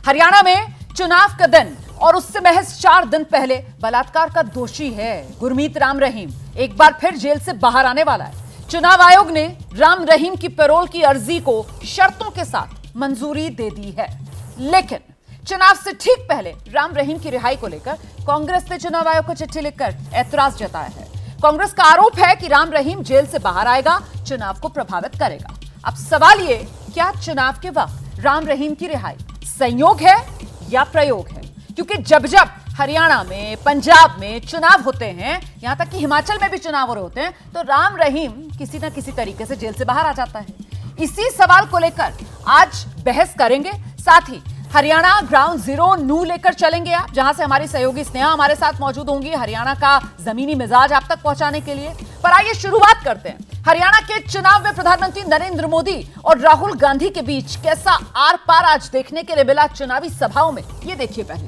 हरियाणा में चुनाव का दिन और उससे महज 4 दिन पहले बलात्कार का दोषी है गुरमीत राम रहीम एक बार फिर जेल से बाहर आने वाला है। चुनाव आयोग ने राम रहीम की पैरोल की अर्जी को शर्तों के साथ मंजूरी दे दी है, लेकिन चुनाव से ठीक पहले राम रहीम की रिहाई को लेकर कांग्रेस ने चुनाव आयोग को चिट्ठी लिखकर ऐतराज जताया है। कांग्रेस का आरोप है कि राम रहीम जेल से बाहर आएगा, चुनाव को प्रभावित करेगा। अब सवाल ये, क्या चुनाव के वक्त राम रहीम की रिहाई संयोग है या प्रयोग है? क्योंकि जब जब हरियाणा में, पंजाब में चुनाव होते हैं, यहां तक कि हिमाचल में भी चुनाव हो रहे होते हैं, तो राम रहीम किसी ना किसी तरीके से जेल से बाहर आ जाता है। इसी सवाल को लेकर आज बहस करेंगे। साथ ही हरियाणा ग्राउंड जीरो नू लेकर चलेंगे आप, जहां से हमारी सहयोगी स्नेहा हमारे साथ मौजूद होंगी हरियाणा का जमीनी मिजाज आप तक पहुंचाने के लिए। पर आइए शुरुआत करते हैं। हरियाणा के चुनाव में प्रधानमंत्री नरेंद्र मोदी और राहुल गांधी के बीच कैसा आर पार आज देखने के लिए मिला चुनावी सभाओं में, ये देखिए पहले।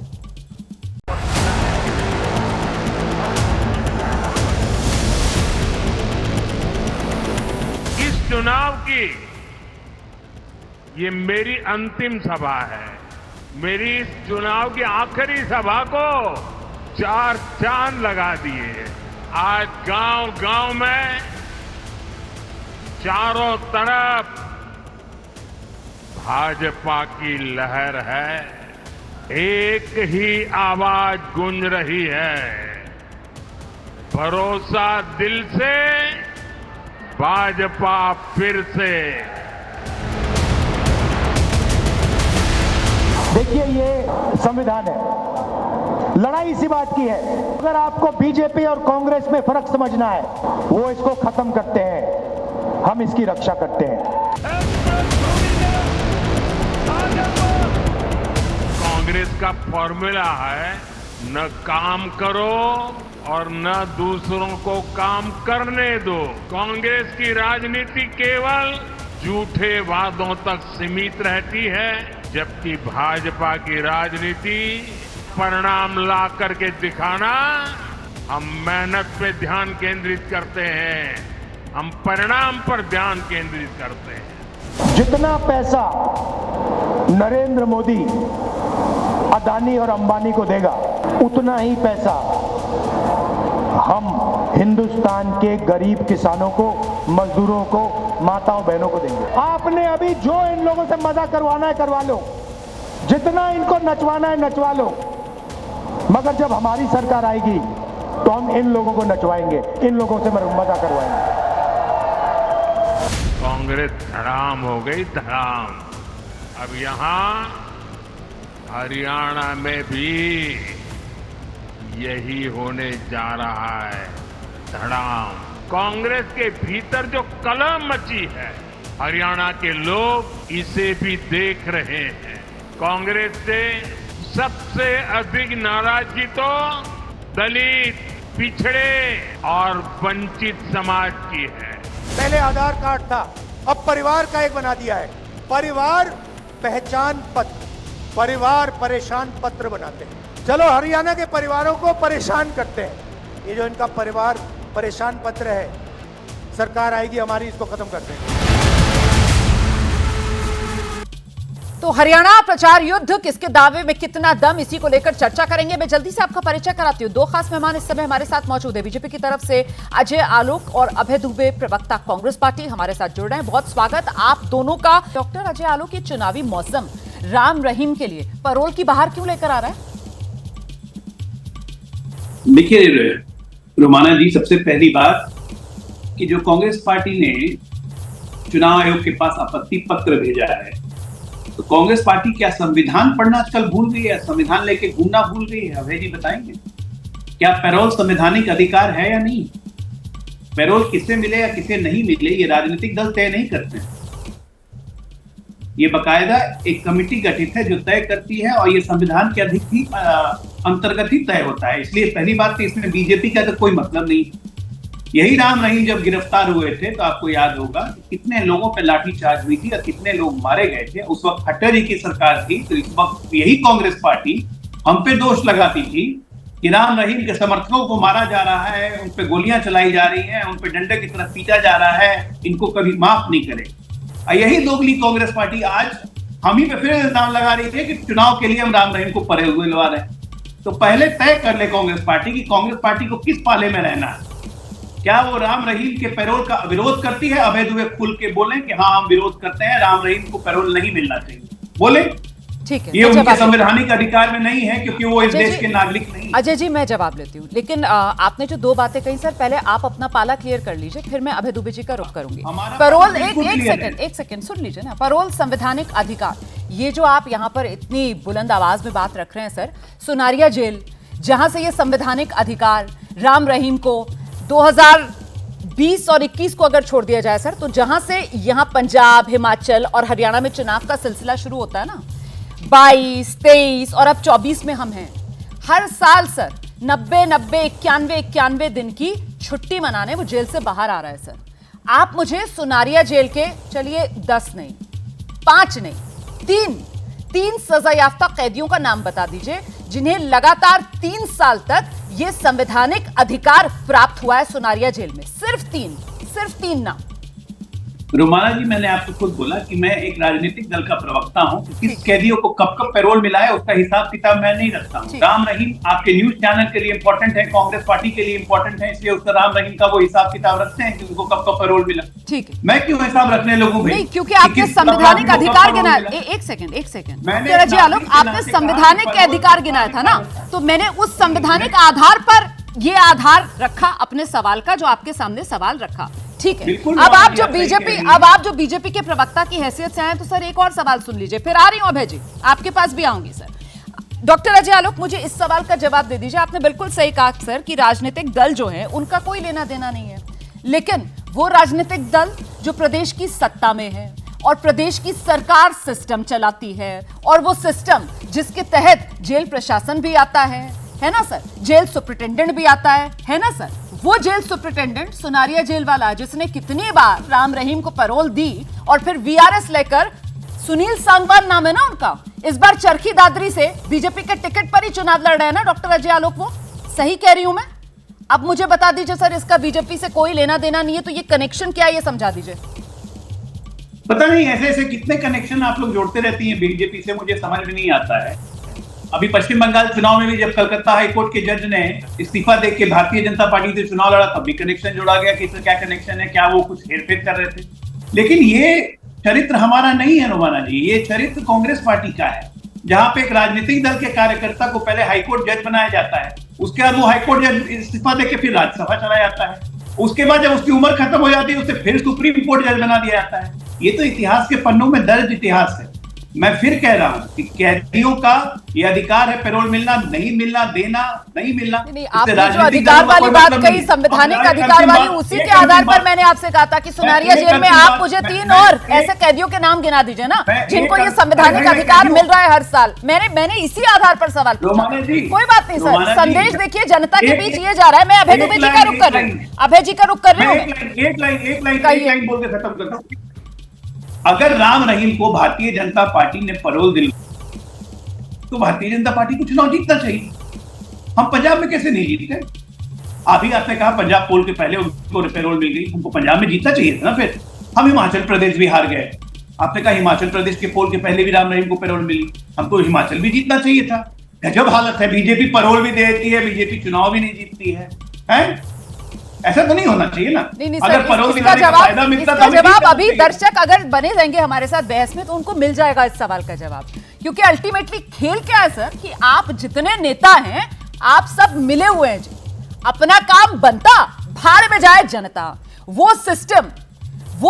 इस चुनाव की ये मेरी अंतिम सभा है। मेरी इस चुनाव की आखिरी सभा को 4 चांद लगा दिए। आज गांव-गांव में चारों तरफ भाजपा की लहर है। एक ही आवाज गूंज रही है, भरोसा दिल से, भाजपा फिर से। देखिए, ये संविधान है, लड़ाई इसी बात की है। अगर आपको बीजेपी और कांग्रेस में फर्क समझना है, वो इसको खत्म करते हैं, हम इसकी रक्षा करते हैं। कांग्रेस का फॉर्मूला है, न काम करो और न दूसरों को काम करने दो। कांग्रेस की राजनीति केवल झूठे वादों तक सीमित रहती है, जबकि भाजपा की राजनीति परिणाम ला करके दिखाना। हम मेहनत पे ध्यान केंद्रित करते हैं, हम परिणाम पर ध्यान केंद्रित करते हैं। जितना पैसा नरेंद्र मोदी अदानी और अंबानी को देगा, उतना ही पैसा हम हिंदुस्तान के गरीब किसानों को, मजदूरों को, माताओं बहनों को देंगे। आपने अभी जो इन लोगों से मजा करवाना है करवा लो, जितना इनको नचवाना है नचवा लो, मगर जब हमारी सरकार आएगी तो हम इन लोगों को नचवाएंगे, इन लोगों से मजा करवाएंगे। कांग्रेस धड़ाम हो गई, धड़ाम। अब यहां हरियाणा में भी यही होने जा रहा है, धड़ाम। कांग्रेस के भीतर जो कलह मची है, हरियाणा के लोग इसे भी देख रहे हैं। कांग्रेस से सबसे अधिक नाराजगी तो दलित, पिछड़े और वंचित समाज की है। पहले आधार कार्ड था, अब परिवार का एक बना दिया है। परिवार पहचान पत्र, परिवार परेशान पत्र बनाते हैं। चलो हरियाणा के परिवारों को परेशान करते हैं। ये जो इनका परिवार परेशान पत्र है, सरकार आएगी हमारी, इसको खत्म करते हैं। तो हरियाणा प्रचार युद्ध, किसके दावे में कितना दम, इसी को लेकर चर्चा करेंगे। मैं जल्दी से आपका परिचय कराती हूँ। 2 खास मेहमान इस समय हमारे साथ मौजूद है। बीजेपी की तरफ से अजय आलोक और अभय दुबे, प्रवक्ता कांग्रेस पार्टी, हमारे साथ जुड़ रहे हैं। बहुत स्वागत आप दोनों का। डॉक्टर अजय आलोक, ये चुनावी मौसम राम रहीम के लिए पैरोल की बाहर क्यों लेकर आ रहा है? देखिए रोमाना जी, सबसे पहली बात कि जो कांग्रेस पार्टी ने चुनाव आयोग के पास आपत्ति पत्र भेजा है, तो कांग्रेस पार्टी क्या संविधान पढ़ना आजकल भूल गई है? संविधान लेके घूमना भूल गई है? अभय जी बताएंगे, क्या पैरोल संवैधानिक अधिकार है या नहीं? पैरोल किसे मिले या किसे नहीं मिले, ये राजनीतिक दल तय नहीं करते हैं। ये बकायदा एक कमेटी गठित है जो तय करती है, और ये संविधान के अंतर्गत ही तय होता है। इसलिए पहली बात तो इसमें बीजेपी का तो कोई मतलब नहीं। यही राम रहीम जब गिरफ्तार हुए थे, तो आपको याद होगा कितने लोगों पे लाठीचार्ज हुई थी और कितने लोग मारे गए थे। उस वक्त खट्टर जी की सरकार थी, तो इस वक्त यही कांग्रेस पार्टी हम पे दोष लगाती थी कि राम रहीम के समर्थकों को मारा जा रहा है, उन पे गोलियां चलाई जा रही हैं, उन पे डंडे की तरफ पीटा जा रहा है, इनको कभी माफ नहीं करे। यही दोगली कांग्रेस पार्टी आज हम ही पे फिर इल्जाम लगा रही है कि चुनाव के लिए हम राम रहीम को परे हुए लगा रहे हैं। तो पहले तय कर ले कांग्रेस पार्टी की कांग्रेस पार्टी को किस पाले में रहना है। क्या वो राम रहीम के पैरोल का विरोध करती है? अभय दुबे खुल के बोले कि हाँ हम विरोध करते हैं, राम रहीम को पैरोल नहीं मिलना चाहिए, बोले। ठीक है, ये उनके संवैधानिक अधिकार में नहीं है क्योंकि वो इस देश के नागरिक नहीं। अजय जी मैं जवाब लेती हूँ, लेकिन आपने जो दो बातें कही सर, पहले आप अपना पाला क्लियर कर लीजिए, फिर मैं अभय दुबे जी का रुख करूंगी। पैरोल एक सेकंड सुन लीजिए ना। पैरोल संवैधानिक अधिकार, ये जो आप यहाँ पर इतनी बुलंद आवाज में बात रख रहे हैं सर, सुनारिया जेल जहां से ये संवैधानिक अधिकार राम रहीम को 2020 और 21 को अगर छोड़ दिया जाए सर, तो जहां से यहाँ पंजाब, हिमाचल और हरियाणा में चुनाव का सिलसिला शुरू होता है ना, 22, 23 और अब 24 में हम हैं, हर साल सर 90, 91 दिन की छुट्टी मनाने वो जेल से बाहर आ रहा है सर। आप मुझे सुनारिया जेल के चलिए 10 नहीं, 5 नहीं, 3 सजा याफ्ता कैदियों का नाम बता दीजिए जिन्हें लगातार 3 साल तक ये संवैधानिक अधिकार प्राप्त हुआ है सुनारिया जेल में। सिर्फ तीन नाम। रोमाना जी, मैंने आपको खुद बोला कि मैं एक राजनीतिक दल का प्रवक्ता हूं। किस कैदियों को कब पैरोल मिला है उसका हिसाब किताब मैं नहीं रखता हूं। राम रहीम आपके न्यूज चैनल के लिए इंपॉर्टेंट है, कांग्रेस पार्टी के लिए इंपॉर्टेंट है, इसलिए उसका राम रहीम का वो हिसाब किताब रखते हैं कि उनको कब पैरोल मिला। ठीक है, मैं क्यों हिसाब रखने लोगों में? नहीं, क्योंकि आपने संवैधानिक अधिकार गिनाया। एक सेकंड जी आलोक, आपने संवैधानिक के अधिकार गिनाया था ना, तो मैंने उस संवैधानिक आधार पर ये आधार रखा अपने सवाल का, जो आपके सामने सवाल रखा। ठीक है, अब आप जो बीजेपी के प्रवक्ता की हैसियत से आए तो सर एक और सवाल सुन लीजिए, फिर आ रही हूं अभय जी, आपके पास भी आऊंगी सर। डॉक्टर अजय आलोक, मुझे इस सवाल का जवाब दे दीजिए। आपने बिल्कुल सही कहा सर कि राजनीतिक दल जो है उनका कोई लेना देना नहीं है, लेकिन वो राजनीतिक दल जो प्रदेश की सत्ता में है और प्रदेश की सरकार सिस्टम चलाती है, और वो सिस्टम जिसके तहत जेल प्रशासन भी आता है ना सर, जेल सुपरिटेंडेंट भी आता है ना सर, वो जेल सुपरिटेंडेंट सुनारिया जेल वाला जिसने कितनी बार राम रहीम को पैरोल दी और फिर वीआरएस लेकर, सुनील सांगवान नाम है ना उनका, इस बार चरखी दादरी से बीजेपी के टिकट पर ही चुनाव लड़ रहे हैं ना डॉक्टर अजय आलोक, वो सही कह रही हूं मैं? अब मुझे बता दीजिए सर, इसका बीजेपी से कोई लेना देना नहीं है, तो ये कनेक्शन क्या है ये समझा दीजिए। पता नहीं ऐसे कितने कनेक्शन आप लोग जोड़ते रहती हैं बीजेपी से, मुझे समझ में नहीं आता है। अभी पश्चिम बंगाल चुनाव में भी जब कलकत्ता हाईकोर्ट के जज ने इस्तीफा देके भारतीय जनता पार्टी से चुनाव लड़ा, तब भी कनेक्शन जोड़ा गया कि इसका क्या कनेक्शन है, क्या वो कुछ हेरफेर कर रहे थे। लेकिन ये चरित्र हमारा नहीं है रोमाना जी, ये चरित्र कांग्रेस पार्टी का है, जहां पे एक राजनीतिक दल के कार्यकर्ता को पहले हाईकोर्ट जज बनाया जाता है, उसके बाद वो हाईकोर्ट जज इस्तीफा देके फिर राज्यसभा चला जाता है, उसके बाद जब उसकी उम्र खत्म हो जाती है उसे फिर सुप्रीम कोर्ट जज बना दिया जाता है। ये तो इतिहास के पन्नों में दर्ज इतिहास है। मैं फिर कह रहा हूं कि कैदियों का ये अधिकार है पैरोल मिलना, नहीं मिलना, देना नहीं मिलना। आपने जो अधिकार वाली बात कही, संवैधानिक अधिकार वाली, उसी के आधार पर मैंने आपसे कहा था कि सुनारिया जेल में आप मुझे 3 और ऐसे कैदियों के नाम गिना दीजिए ना जिनको ये संवैधानिक अधिकार मिल रहा है हर साल। मैंने इसी आधार पर सवाल पूछा। कोई बात नहीं सर, संदेश देखिए जनता के बीच ये जा रहा है। मैं अभय दुबे जी का रुख कर रही हूँ, अभय जी का रुख कर रही हूँ। एक लाइन बोल के खत्म करता हूँ। अगर राम रहीम को भारतीय जनता पार्टी ने पैरोल दिलवाई तो भारतीय जनता पार्टी को चुनाव जीतना चाहिए। हम पंजाब में कैसे नहीं जीते? अभी आपने कहा पंजाब पोल के पहले उनको पैरोल मिल गई, उनको पंजाब में जीतना चाहिए था ना। फिर हम हिमाचल प्रदेश भी हार गए। आपने कहा हिमाचल प्रदेश के पोल के पहले भी राम रहीम को पैरोल मिली, हमको हिमाचल भी जीतना चाहिए था। गजब हालत है, बीजेपी पैरोल भी देती है, बीजेपी चुनाव भी नहीं जीतती है? ऐसा तो नहीं होना चाहिए ना। नहीं सर, इसका जवाब अभी दर्शक अगर बने रहेंगे हमारे साथ बहस में तो उनको मिल जाएगा इस सवाल का जवाब। क्योंकि अल्टीमेटली खेल क्या है सर कि आप जितने नेता हैं आप सब मिले हुए हैं जी, अपना काम बनता, भाड़ में जाए जनता। वो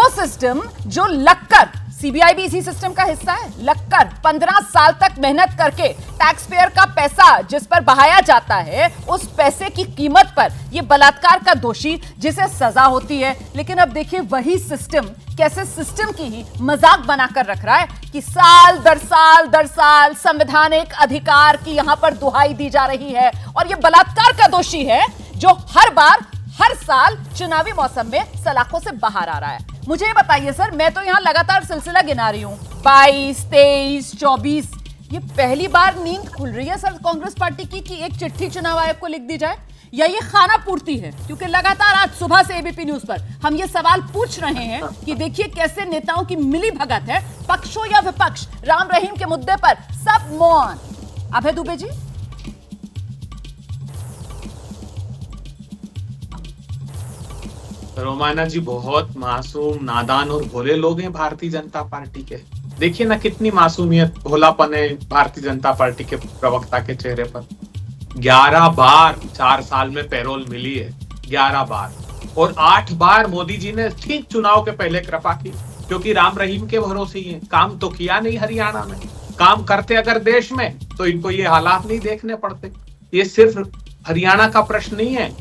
सिस्टम जो लगकर, सीबीआई भी इसी सिस्टम का हिस्सा है, लगकर 15 साल तक मेहनत करके टैक्स पेयर का पैसा जिस पर बहाया जाता है, उस पैसे की कीमत पर ये बलात्कार का दोषी जिसे सजा होती है। लेकिन अब देखिए वही सिस्टम कैसे सिस्टम की ही मजाक बनाकर रख रहा है कि साल दर साल संवैधानिक अधिकार की यहां पर दुहाई दी जा रही है, और ये बलात्कार का दोषी है जो हर साल चुनावी मौसम में सलाखों से बाहर आ रहा है। मुझे बताइए सर, मैं तो यहां लगातार सिलसिला गिना रही हूं, 22, 23, 24, ये पहली बार नींद खुल रही है सर कांग्रेस पार्टी की कि एक चिट्ठी चुनाव आयोग को लिख दी जाए, या ये खाना पूर्ति है? क्योंकि लगातार आज सुबह से एबीपी न्यूज पर हम ये सवाल पूछ रहे हैं कि देखिए कैसे नेताओं की मिली भगत है, पक्षों या विपक्ष, राम रहीम के मुद्दे पर सब मौन। अभय दुबे जी। रोमाना जी, बहुत मासूम, नादान और भोले लोग हैं भारतीय जनता पार्टी के। देखिए ना कितनी मासूमियत, भोलापन है भारतीय जनता पार्टी के प्रवक्ता के चेहरे पर। 11 बार 4 साल में पैरोल मिली है, 11 बार, और 8 बार मोदी जी ने ठीक चुनाव के पहले कृपा की, क्योंकि राम रहीम के भरोसे ही है। काम तो किया नहीं हरियाणा में, काम करते अगर देश में तो इनको ये हालात नहीं देखने पड़ते। ये सिर्फ हरियाणा का प्रश्न नहीं है,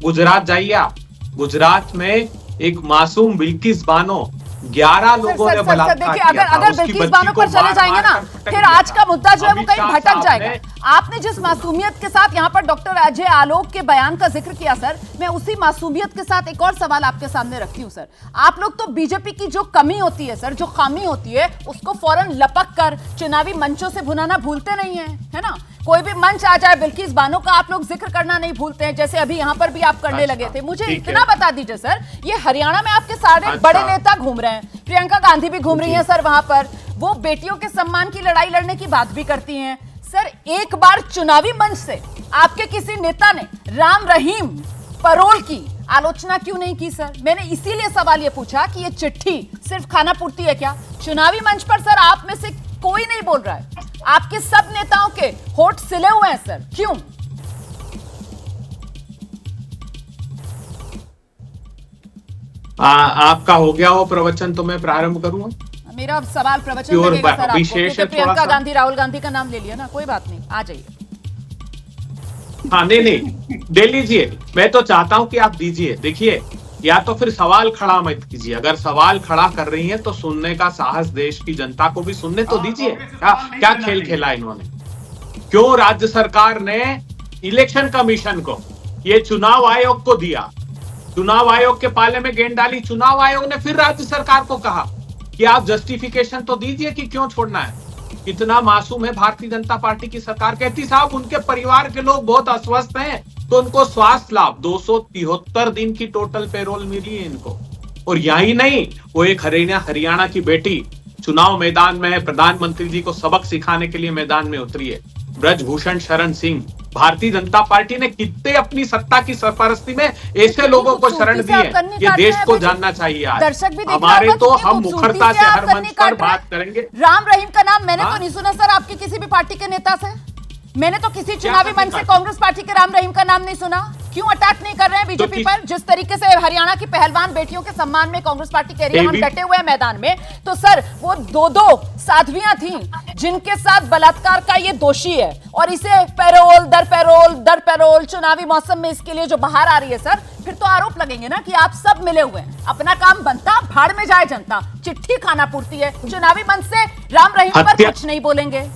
गुजरात जाइए आप, गुजरात में एक मासूम बिल्किस बानो 11 लोगों ने बलात्कार देखिए, अगर बिल्किस बानो पर चले जाएंगे ना, फिर आज का मुद्दा जो है वो कहीं भटक जाएगा। आपने जिस मासूमियत के साथ यहाँ पर डॉक्टर अजय आलोक के बयान का जिक्र किया सर, मैं उसी मासूमियत के साथ एक और सवाल आपके सामने रखती हूँ सर। आप लोग तो बीजेपी की जो कमी होती है सर, जो खामी होती है, उसको फौरन लपक कर चुनावी मंचों से भुनाना भूलते नहीं है ना? कोई भी मंच आ जाए, बिल्किस बानो का आप लोग जिक्र करना नहीं भूलते हैं, जैसे अभी यहाँ पर भी आप करने लगे थे। मुझे इतना बता दीजिए सर, ये हरियाणा में आपके सारे बड़े नेता घूम रहे हैं, प्रियंका गांधी भी घूम रही हैं सर वहां पर, वो बेटियों के सम्मान की लड़ाई लड़ने की बात भी करती हैं सर। एक बार चुनावी मंच से आपके किसी नेता ने राम रहीम पैरोल की आलोचना क्यों नहीं की सर? मैंने इसीलिए सवाल ये पूछा कि ये चिट्ठी सिर्फ खाना पूर्ति है क्या? चुनावी मंच पर सर आप में से कोई नहीं बोल रहा है, आपके सब नेताओं के होठ सिले हुए हैं सर, क्यों? आपका हो गया हो प्रवचन तो मैं प्रारंभ करूंगा। मेरा सवाल प्रवचन लगेगा सर आपको, क्योंकि प्रियंका गांधी, राहुल गांधी का नाम ले लिया ना, कोई बात नहीं, आ जाइए। हाँ, नहीं दे लीजिए, मैं तो चाहता हूं कि आप दीजिए। देखिए, या तो फिर सवाल खड़ा मत कीजिए, अगर सवाल खड़ा कर रही हैं तो सुनने का साहस देश की जनता को भी सुनने तो दीजिए। क्या खेल खेला इन्होंने? क्यों राज्य सरकार ने इलेक्शन कमीशन को, ये चुनाव आयोग को दिया, चुनाव आयोग के पाले में गेंद डाली, चुनाव आयोग ने फिर राज्य सरकार को कहा कि आप जस्टिफिकेशन तो दीजिए कि क्यों छोड़ना है। इतना मासूम है भारतीय जनता पार्टी की सरकार। कहती साहब उनके परिवार के लोग बहुत अस्वस्थ हैं तो उनको स्वास्थ्य लाभ, 273 दिन की टोटल पेरोल मिली है इनको। और यही नहीं, वो एक हरियाणा की बेटी चुनाव मैदान में प्रधानमंत्री जी को सबक सिखाने के लिए मैदान में उतरी है, ब्रजभूषण शरण सिंह। भारतीय जनता पार्टी ने कितने अपनी सत्ता की सरपरस्ती में ऐसे लोगों को शरण दी है, ये देश को जानना चाहिए। आज हमारे तो हम मुखरता से हर मंच पर बात करेंगे। राम रहीम का नाम मैंने तो नहीं सुना सर आपके किसी भी पार्टी के नेता से, मैंने तो किसी चुनावी मंच से कांग्रेस पार्टी के राम रहीम का नाम नहीं सुना। क्यों अटैक नहीं कर रहे हैं बीजेपी पर? जिस तरीके से हरियाणा की पहलवान बेटियों के सम्मान में कांग्रेस पार्टी कह रही है हम डटे हुए हैं मैदान में, तो सर वो दो साध्वियां थीं जिनके साथ बलात्कार का ये दोषी है, और इसे पैरोल दर पैरोल चुनावी मौसम में इसके लिए जो बाहर आ रही है सर, फिर तो आरोप लगेंगे ना कि आप सब मिले हुए हैं। अपना काम बनता, भाड़ में जाए जनता, चिट्ठी खाना पूर्ति है, चुनावी मंच से राम रहीम पर कुछ नहीं बोलेंगे।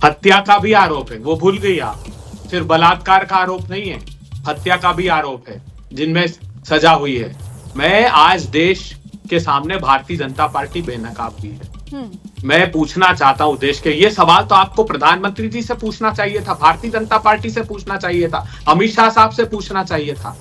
हत्या का भी आरोप है, वो भूल गई आप। सिर्फ बलात्कार का आरोप नहीं है, हत्या का भी आरोप है जिनमें सजा हुई है। मैं आज देश के सामने भारतीय जनता पार्टी बेनकाब भी है। मैं पूछना चाहता हूं देश के, ये सवाल तो आपको प्रधानमंत्री जी से पूछना चाहिए था, भारतीय जनता पार्टी से पूछना चाहिए था, अमित शाह साहब से पूछना चाहिए था।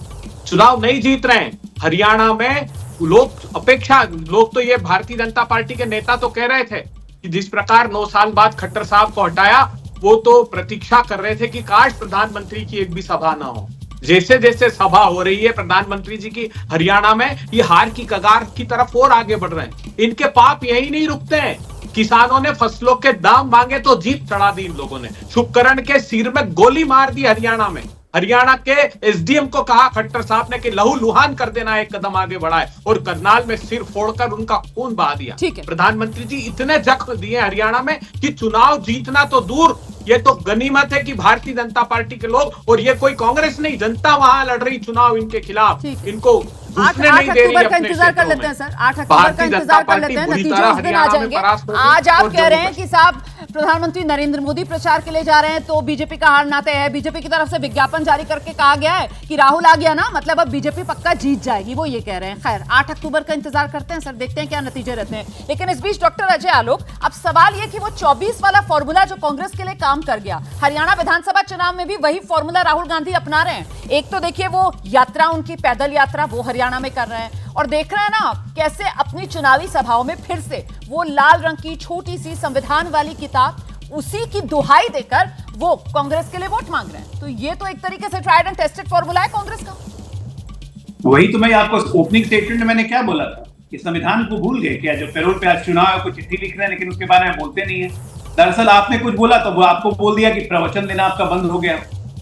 चुनाव नहीं जीत रहे हैं हरियाणा में लोग तो ये भारतीय जनता पार्टी के नेता तो कह रहे थे कि जिस प्रकार 9 साल बाद खट्टर साहब को हटाया, वो तो प्रतीक्षा कर रहे थे कि काश प्रधानमंत्री की एक भी सभा ना हो। जैसे जैसे सभा हो रही है प्रधानमंत्री जी की हरियाणा में, ये हार की कगार की तरफ और आगे बढ़ रहे हैं। इनके पाप यही नहीं रुकते हैं। किसानों ने फसलों के दाम मांगे तो जीप चढ़ा दी इन लोगों ने, शुभकरण के सिर में गोली मार दी हरियाणा में। हरियाणा के एसडीएम को कहा खट्टर साहब ने कि लहू लुहान कर देना, एक कदम आगे बढ़ाए, और करनाल में सिर फोड़कर उनका खून बहा दिया। प्रधानमंत्री जी इतने जख्म दिए हरियाणा में कि चुनाव जीतना तो दूर, ये तो गनीमत है कि भारतीय जनता पार्टी के लोग, और ये कोई कांग्रेस नहीं, जनता वहां लड़ रही चुनाव इनके खिलाफ, इनको 8 अक्टूबर का इंतजार कर लेते हैं सर, 8 अक्टूबर का इंतजार कर लेते हैं, नतीजे उस दिन आ जाएंगे। आज आप कह रहे हैं कि साहब प्रधानमंत्री नरेंद्र मोदी प्रचार के लिए जा रहे हैं तो बीजेपी का हार ना तय है। बीजेपी की तरफ से विज्ञापन जारी करके कहा गया है कि राहुल आ गया ना मतलब अब बीजेपी पक्का जीत जाएगी, वो ये कह रहे हैं। खैर 8 अक्टूबर का इंतजार करते हैं सर, देखते हैं क्या नतीजे रहते हैं। लेकिन इस बीच डॉक्टर अजय आलोक, अब सवाल ये कि वो 24 वाला फॉर्मूला जो कांग्रेस के लिए काम कर गया, हरियाणा विधानसभा चुनाव में भी वही फॉर्मूला राहुल गांधी अपना रहे हैं। एक तो देखिए वो यात्रा, उनकी पैदल यात्रा वो हरियाणा में कर रहे हैं, और देख रहे हैं ना कैसे अपनी चुनावी सभाओं में फिर से वो लाल रंग की छोटी सी संविधान वाली किताब उसी की दुहाई देकर वो कांग्रेस के लिए वोट मांग रहे हैं। तो ये तो एक तरीके से ट्राइड एंड टेस्टेड फॉर्मूला है कांग्रेस का। वही तो मैं आपको ओपनिंग स्टेटमेंट में मैंने क्या बोला था कि संविधान को भूल गए क्या? जो पैरोल पे आज चुनाव है, कुछ चिट्ठी लिख रहे हैं लेकिन उसके बारे में बोलते नहीं है। दरअसल आपने कुछ बोला तो वो आपको बोल दिया कि प्रवचन देना आपका बंद हो गया।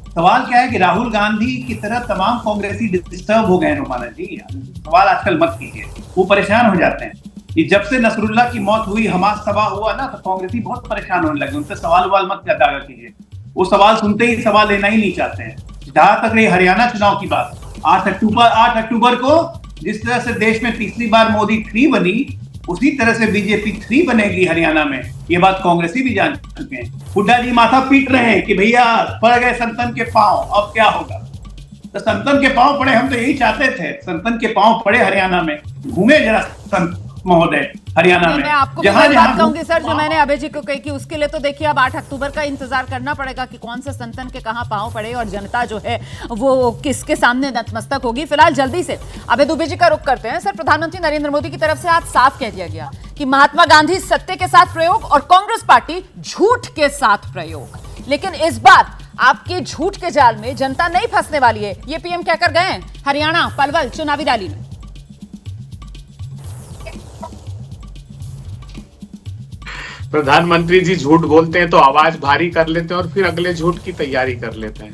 सवाल क्या है कि राहुल गांधी की तरह तमाम कांग्रेसी डिस्टर्ब हो गए हैं रोमाना जी। सवाल आजकल मत कीजिए, वो परेशान हो जाते हैं। कि जब से नसरुल्ला की मौत हुई, हमास तबाह हुआ ना, तो कांग्रेसी बहुत परेशान होने लगे। उनसे सवाल मत ज्यादा कीजिए, वो सवाल सुनते ही सवाल लेना ही नहीं चाहते हैं। जहां तक रही हरियाणा चुनाव की बात, 8 अक्टूबर को जिस तरह से देश में तीसरी बार मोदी 3 बनी, उसी तरह से बीजेपी 3 बनेगी हरियाणा में। ये बात कांग्रेसी भी जान चुके हैं। हुड्डा जी माथा पीट रहे हैं कि भैया पड़ गए संतन के पांव, अब क्या होगा? तो संतन के पांव पड़े, हम तो यही चाहते थे, संतन के पांव पड़े हरियाणा में। घूमे जरा संत महोदय हरियाणा में। मैं आपको बात कहूंगी सर, जो मैंने अभय जी को कही कि उसके लिए तो देखिए अब 8 अक्टूबर का इंतजार करना पड़ेगा कि कौन से संतन के कहां पांव पड़े और जनता जो है वो किसके सामने नतमस्तक होगी। फिलहाल जल्दी से अभय दुबे जी का रुख करते हैं। सर, प्रधानमंत्री नरेंद्र मोदी की तरफ से आज साफ कह दिया गया कि महात्मा गांधी सत्य के साथ प्रयोग और कांग्रेस पार्टी झूठ के साथ प्रयोग। लेकिन इस बार आपके झूठ के जाल में जनता नहीं फंसने वाली है, ये पीएम कहकर गए हैं हरियाणा पलवल चुनावी रैली में। प्रधानमंत्री जी झूठ बोलते हैं तो आवाज भारी कर लेते हैं और फिर अगले झूठ की तैयारी कर लेते हैं।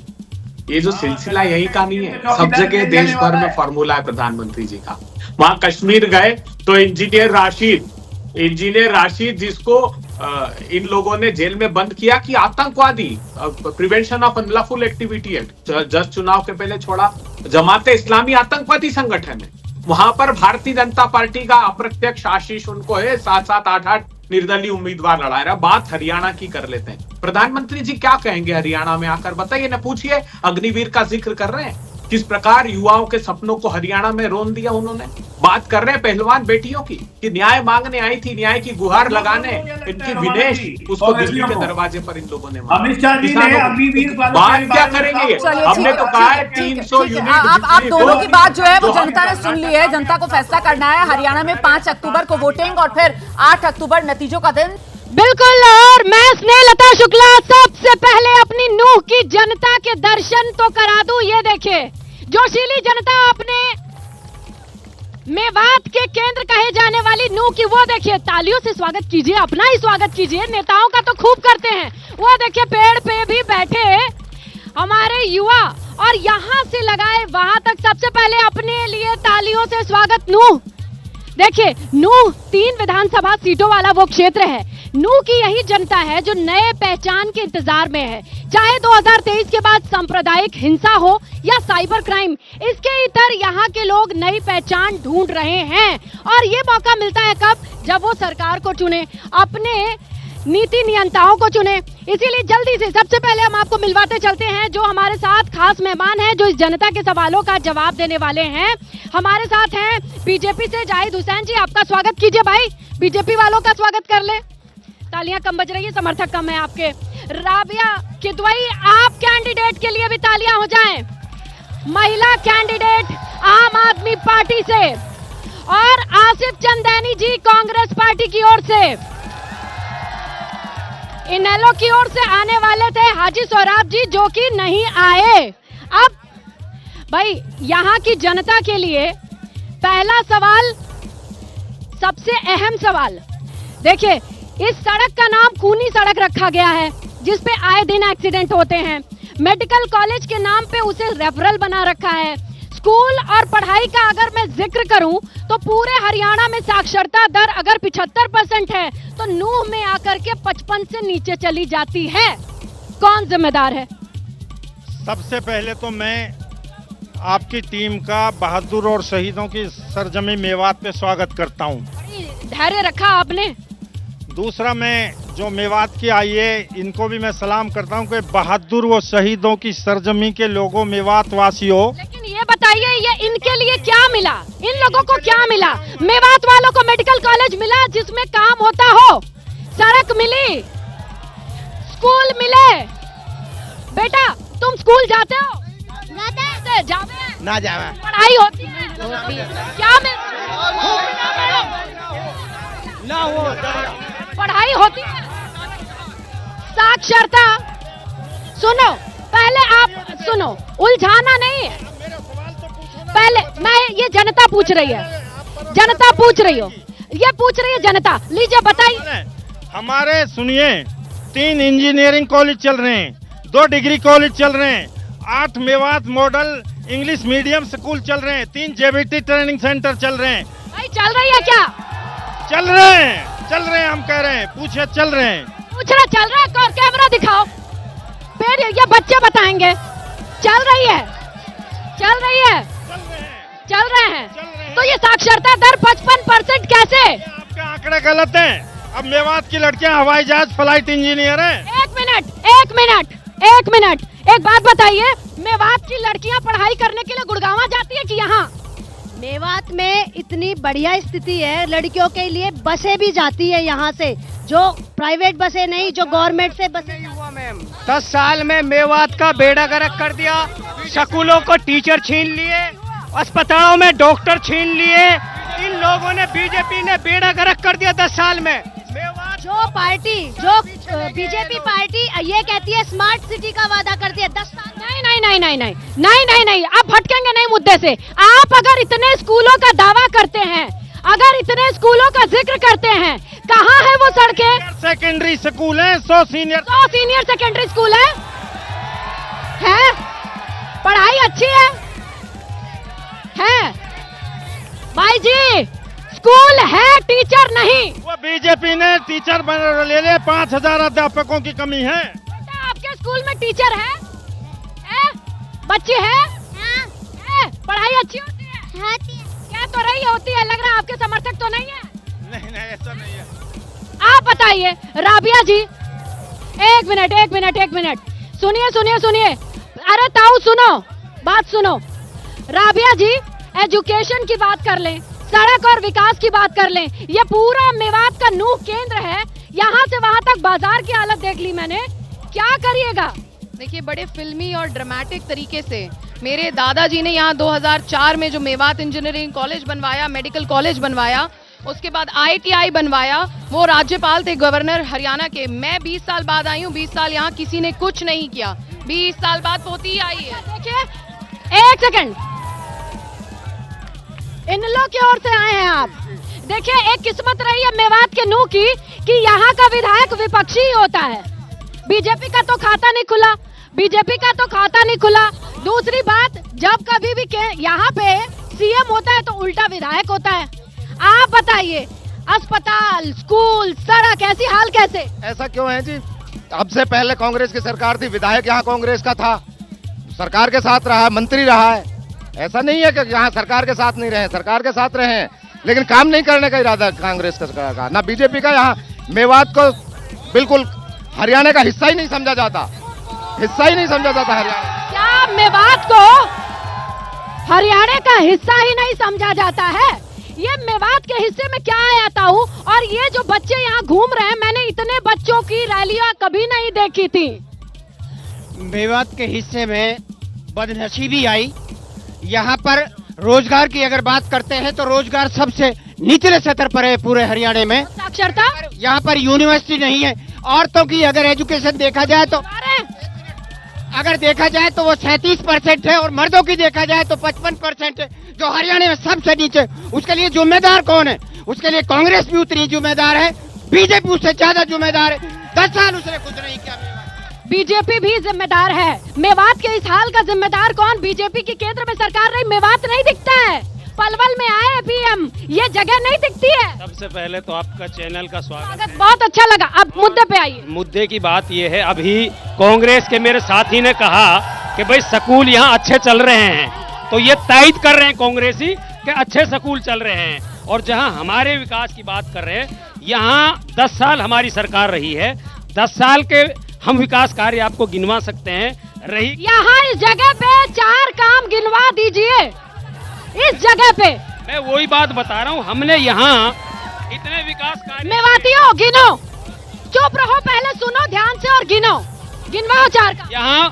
ये जो सिलसिला यही का नहीं है, सब जगह देश भर में फॉर्मूला है प्रधानमंत्री जी का। वहां कश्मीर गए तो इंजीनियर राशिद जिसको इन लोगों ने जेल में बंद किया कि आतंकवादी, prevention of unlawful activity act just चुनाव के पहले छोड़ा, जमाते इस्लामी आतंकवादी संगठन है। वहां पर भारतीय जनता पार्टी का अप्रत्यक्ष आशीष उनको है, 7-7, 8-8 निर्दलीय उम्मीदवार लड़ा रहा। बात हरियाणा की कर लेते हैं। प्रधानमंत्री जी क्या कहेंगे हरियाणा में आकर, बताइए ना। पूछिए, अग्निवीर का जिक्र कर रहे हैं, किस प्रकार युवाओं के सपनों को हरियाणा में रोन दिया उन्होंने। बात कर रहे हैं पहलवान बेटियों की कि न्याय मांगने आई थी, न्याय की गुहार लगाने, इनकी विदेश उसको दिल्ली के दरवाजे पर इन लोगों ने बात क्या करेंगे। हमने तो कहा है 300 यूनिट। आप दोनों की बात जो है वो जनता ने सुन ली है। जनता को फैसला करना है। हरियाणा में 5 अक्टूबर को वोटिंग और फिर 8 अक्टूबर नतीजों का दिन। बिल्कुल, और मैं स्नेहलता शुक्ला सबसे पहले अपनी नूह की जनता के दर्शन तो करा दूं। ये देखिए, जोशीली जनता, अपने मेवात के केंद्र कहे जाने वाली नूह की, वो देखिए, तालियों से स्वागत कीजिए, अपना ही स्वागत कीजिए। नेताओं का तो खूब करते हैं। वो देखिए पेड़ पे भी बैठे हमारे युवा, और यहां से लगाए वहां तक। सबसे पहले अपने लिए तालियों से स्वागत नूह। देखिए, नूह 3 विधानसभा सीटों वाला वो क्षेत्र है। नूह की यही जनता है जो नए पहचान के इंतजार में है। चाहे 2023 के बाद सांप्रदायिक हिंसा हो या साइबर क्राइम, इसके इतर यहाँ के लोग नई पहचान ढूंढ रहे हैं। और ये मौका मिलता है कब? जब वो सरकार को चुने, अपने नीति नियंताओं को चुने। इसीलिए जल्दी से सबसे पहले हम आपको मिलवाते चलते हैं जो हमारे साथ खास मेहमान हैं, जो इस जनता के सवालों का जवाब देने वाले हैं। हमारे साथ हैं बीजेपी से जाहिद हुसैन जी, आपका स्वागत कीजिए भाई। बीजेपी वालों का स्वागत कर ले। तालियां कम बज रही है, समर्थक कम है आपके। राबिया किदवई, आप कैंडिडेट के लिए भी तालियां हो जाएं। महिला कैंडिडेट आम आदमी पार्टी से, और आसिफ चंदैनी जी कांग्रेस पार्टी की ओर से। इनेलो की ओर से आने वाले थे हाजी सोहराब जी, जो कि नहीं आए। अब भाई, यहाँ की जनता के लिए पहला सवाल, सबसे अहम सवाल, देखिए, इस सड़क का नाम खूनी सड़क रखा गया है, जिस पे आए दिन एक्सीडेंट होते हैं। मेडिकल कॉलेज के नाम पे उसे रेफरल बना रखा है। स्कूल और पढ़ाई का अगर मैं जिक्र करूं तो पूरे हरियाणा में साक्षरता दर अगर 75% है तो नूह में आकर के 55 से नीचे चली जाती है। कौन जिम्मेदार है? सबसे पहले तो मैं आपकी टीम का बहादुर और शहीदों की सरजमी मेवात पे स्वागत करता हूं। धैर्य रखा आपने। दूसरा, मैं जो मेवात की आई है, इनको भी मैं सलाम करता हूँ कि बहादुर वो शहीदों की सरजमी के लोगों, मेवात वासियों। लेकिन ये बताइए, ये इनके लिए क्या मिला? इन लोगों को क्या मिला? मेवात वालों को मेडिकल कॉलेज मिला जिसमें काम होता हो, सड़क मिली, स्कूल मिले। बेटा तुम स्कूल जाते हो? जाते ना जावे। पढ़ाई होती है? क्या ना हो पढ़ाई होती है? साक्षरता, सुनो पहले आप सुनो, उलझाना नहीं है। पहले मैं, ये जनता पूछ रही है, जनता पूछ रही हो, ये पूछ रही है जनता। लीजिए बताइए। हमारे सुनिए, 3 इंजीनियरिंग कॉलेज चल रहे हैं, 2 डिग्री कॉलेज चल रहे हैं, 8 Mewat model English medium school चल रहे हैं, 3 जेबीटी ट्रेनिंग सेंटर चल रहे हैं। भाई चल रही है क्या? चल रहे हैं, चल रहे हैं, हम कह रहे हैं, पूछे चल रहे हैं। पूछना चल रहा है, कैमरा दिखाओ, फिर ये बच्चे बताएंगे। चल रही है, चल रही है, चल रहे हैं। तो ये साक्षरता दर 55% कैसे? आपके आंकड़े गलत हैं। अब मेवात की लड़कियां हवाई जहाज फ्लाइट इंजीनियर हैं। एक मिनट, एक बात बताइए, मेवात की लड़कियां पढ़ाई करने के लिए गुड़गांव जाती है कि यहाँ? मेवात में इतनी बढ़िया स्थिति है, लड़कियों के लिए बसें भी जाती है यहाँ से, जो प्राइवेट बसें नहीं, जो गवर्नमेंट से बसें। हुआ मैम, 10 साल में मेवात का बेड़ा गर्क कर दिया। स्कूलों को टीचर छीन लिए, अस्पतालों में डॉक्टर छीन लिए। इन लोगों ने, बीजेपी ने बेड़ा गर्क कर दिया 10 साल में। जो बीजेपी पार्टी ये कहती है स्मार्ट सिटी का वादा करती है 10 साल। नहीं, आप भटकेंगे नहीं मुद्दे से। आप अगर इतने स्कूलों का दावा करते हैं, अगर इतने स्कूलों का जिक्र करते हैं, कहाँ है वो सड़कें? सेकेंडरी स्कूल है, 100 सीनियर सेकेंडरी स्कूल है? पढ़ाई अच्छी है भाई जी, स्कूल है, टीचर नहीं। वो बीजेपी ने टीचर ले ले, 5000 अध्यापकों की कमी है। आपके स्कूल में टीचर है? बच्चे हैं? पढ़ाई अच्छी होती है? क्या तो रही होती है, लग रहा है आपके समर्थक तो नहीं है। नहीं ऐसा नहीं है। आप बताइए राबिया जी, एक मिनट, सुनिए। अरे ताऊ सुनो, बात सुनो। राबिया जी, एजुकेशन की बात कर लें, सड़क और विकास की बात कर लें, ये पूरा मेवात का नूह केंद्र है। यहाँ से वहाँ तक बाजार की हालत देख ली मैंने, क्या करिएगा? देखिए, बड़े फिल्मी और ड्रामेटिक तरीके से मेरे दादाजी ने यहाँ 2004 में जो मेवात इंजीनियरिंग कॉलेज बनवाया, मेडिकल कॉलेज बनवाया, उसके बाद ITI बनवाया। वो राज्यपाल थे, गवर्नर हरियाणा के। मैं 20 साल बाद आई हूँ, 20 साल यहाँ किसी ने कुछ नहीं किया। 20 साल बाद पोती आई है। देखिए, एक सेकंड, इन लोग की ओर से आए हैं आप। देखिए, एक किस्मत रही है मेवात के नूह की कि यहाँ का विधायक विपक्षी ही होता है। बीजेपी का तो खाता नहीं खुला। दूसरी बात, जब कभी भी यहाँ पे CM होता है तो उल्टा विधायक होता है। आप बताइए, अस्पताल, स्कूल, सड़क, ऐसी हाल कैसे? ऐसा क्यों है जी? अब से पहले कांग्रेस की सरकार थी, विधायक यहाँ कांग्रेस का था, सरकार के साथ रहा है, मंत्री रहा है। ऐसा नहीं है कि यहाँ सरकार के साथ नहीं रहे, सरकार के साथ रहे हैं, लेकिन काम नहीं करने का इरादा कांग्रेस का ना बीजेपी का। यहाँ मेवात को बिल्कुल हरियाणा का हिस्सा ही नहीं समझा जाता, हरियाणा। क्या मेवात को हरियाणा का हिस्सा ही नहीं समझा जाता है? ये मेवात के हिस्से में क्या आया ताऊ? और ये जो बच्चे यहाँ घूम रहे हैं, मैंने इतने बच्चों की रैलियां कभी नहीं देखी थी। मेवात के हिस्से में बदनसीबी आई। यहाँ पर रोजगार की अगर बात करते हैं तो रोजगार सबसे निचले स्तर पर है पूरे हरियाणा में। साक्षरता, यहाँ पर यूनिवर्सिटी नहीं है। औरतों की अगर एजुकेशन देखा जाए तो वो 37% है, और मर्दों की देखा जाए तो 55% है, जो हरियाणा में सबसे नीचे। उसके लिए जिम्मेदार कौन है? उसके लिए कांग्रेस भी उतनी जिम्मेदार है, बीजेपी उससे ज्यादा जिम्मेदार है। 10 साल उसने कुछ नहीं किया। बीजेपी भी जिम्मेदार है। मेवात के इस हाल का जिम्मेदार कौन? बीजेपी की केंद्र में सरकार रही, मेवात नहीं दिखता है। पलवल में आए PM, ये जगह नहीं दिखती है। सबसे पहले तो आपका चैनल का स्वागत। बहुत अच्छा लगा। अब मुद्दे पे आइए। मुद्दे की बात ये है, अभी कांग्रेस के मेरे साथी ने कहा कि भाई स्कूल यहाँ अच्छे चल रहे हैं, तो ये तायद कर रहे हैं कांग्रेसी कि अच्छे स्कूल चल रहे हैं। और जहां हमारे विकास की बात कर रहे हैं, यहाँ 10 साल हमारी सरकार रही है, 10 साल के हम विकास कार्य आपको गिनवा सकते हैं। रही यहाँ इस जगह पे 4 काम गिनवा दीजिए, इस जगह पे। मैं वही बात बता रहा हूँ, हमने यहाँ इतने विकास कार्य। मेवातियों गिनो, चुप रहो, पहले सुनो ध्यान से और गिनो, गिनवाओ 4 काम। यहाँ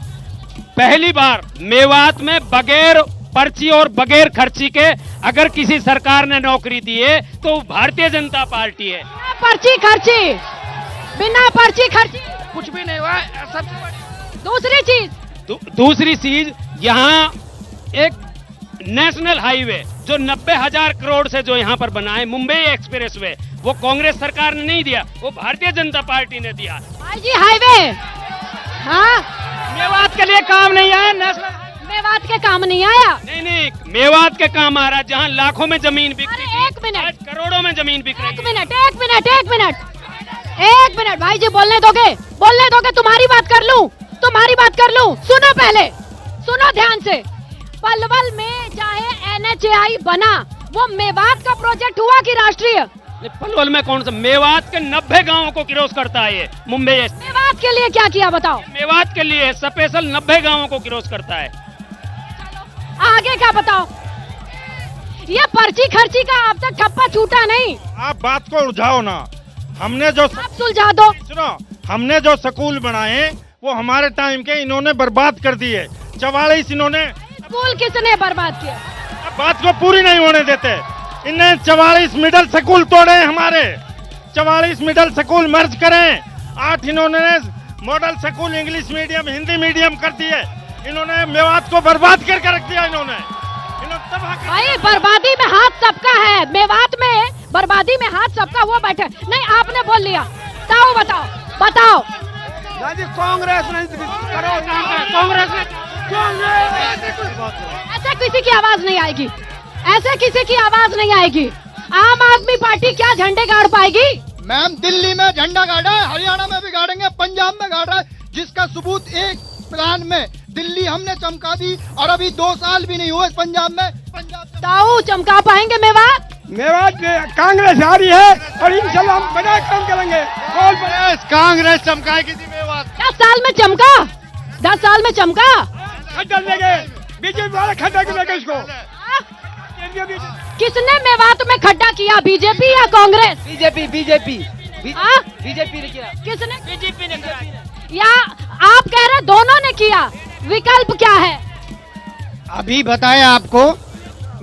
पहली बार मेवात में बगैर पर्ची और बगैर खर्ची के अगर किसी सरकार ने नौकरी दी है तो भारतीय जनता पार्टी है। पर्ची खर्ची, बिना पर्ची खर्ची कुछ भी नहीं हुआ। सबसे दूसरी चीज यहाँ एक नेशनल हाईवे जो 90,000 करोड़ से जो यहाँ पर बना है, मुंबई एक्सप्रेस वे, वो कांग्रेस सरकार ने नहीं दिया, वो भारतीय जनता पार्टी ने दिया। भाई जी हाईवे, हाँ मेवात के लिए काम नहीं आया, नेशनल मेवात के काम नहीं आया। नहीं, मेवात के काम आ रहा है, जहाँ लाखों में जमीन बिक रही थी, 1 मिनट, करोड़ों में जमीन बिक रही है। एक मिनट भाई जी, बोलने दोगे, तुम्हारी बात कर लूं। सुनो पहले, सुनो ध्यान से। पलवल में चाहे NHAI बना, वो मेवात का प्रोजेक्ट हुआ कि राष्ट्रीय? पलवल में कौन सा? मेवात के 90 गांवों को क्रॉस करता है ये मुंबई। मेवात के लिए क्या किया बताओ? मेवात के लिए स्पेशल 90 गांवों को क्रॉस करता है। आगे क्या बताओ? ये पर्ची खर्ची का अब तक ठप्पा छूटा नहीं। आप बात को उलझाओ ना। हमने जो आप सुलझा दो। सुनो, हमने जो स्कूल बनाए वो हमारे टाइम के इन्होंने बर्बाद कर दिए। 44 इन्होंने। स्कूल किसने बर्बाद किया? बात को पूरी नहीं होने देते। इन्हें 44 मिडिल स्कूल तोड़े हमारे, 44 मिडिल स्कूल मर्ज करें, 8 इन्होंने model school English medium Hindi medium कर दिए। इन्होंने मेवात को बर्बाद करके रख दिया। इन्होंने भाई बर्बादी में हाथ सबका है, मेवात में बर्बादी में हाथ सबका, वो बैठे नहीं, आपने बोल लिया। बताओ कांग्रेस नहीं करो, कांग्रेस ऐसे किसी की आवाज नहीं आएगी, ऐसे किसी की आवाज नहीं आएगी। आम आदमी पार्टी क्या झंडे गाड़ पाएगी? मैम दिल्ली में झंडा गाड़ा है, हरियाणा में भी गाड़ेंगे, पंजाब में गाड़ रहा है, जिसका सबूत एक प्लान में दिल्ली हमने चमका दी और अभी 2 साल भी नहीं हुए पंजाब में। ताऊ चमका पाएंगे मेवात? मेवात कांग्रेस आ रही है और इंशाल्लाह हम बड़ा काम करेंगे। कांग्रेस चमकाएगी मेवात। 10 साल में चमका, 10 साल में चमका। खड्डा देंगे, बीजेपी वाले खड्डा देंगे इसको। किसने मेवात में खड्डा किया, बीजेपी या कांग्रेस? बीजेपी ने किया। किसने? बीजेपी ने किया। या आप कह रहे दोनों ने किया, विकल्प क्या है? अभी बताया आपको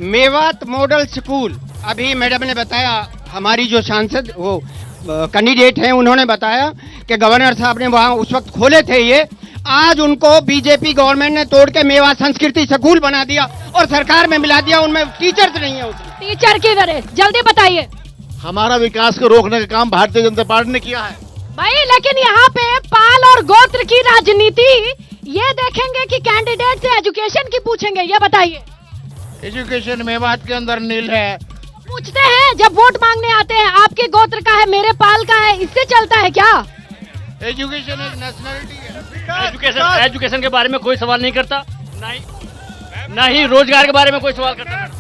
मेवात मॉडल स्कूल, अभी मैडम ने बताया, हमारी जो सांसद वो कैंडिडेट हैं उन्होंने बताया कि गवर्नर साहब ने वहाँ उस वक्त खोले थे ये। आज उनको बीजेपी गवर्नमेंट ने तोड़ के मेवात संस्कृति स्कूल बना दिया और सरकार में मिला दिया, उनमें टीचर्स नहीं है। उसमें टीचर की वजह, जल्दी बताइए। हमारा विकास को रोकने का काम भारतीय जनता पार्टी ने किया है भाई, लेकिन यहाँ पे पाल और गोत्र की राजनीति, ये देखेंगे कि कैंडिडेट से एजुकेशन की पूछेंगे, ये बताइए। एजुकेशन मेवात के अंदर नील है। पूछते हैं जब वोट मांगने आते हैं, आपके गोत्र का है, मेरे पाल का है, इससे चलता है क्या? एजुकेशन एक नेशनलिटी है। एजुकेशन के बारे में कोई सवाल नहीं करता, ना ही रोजगार के बारे में कोई सवाल करता।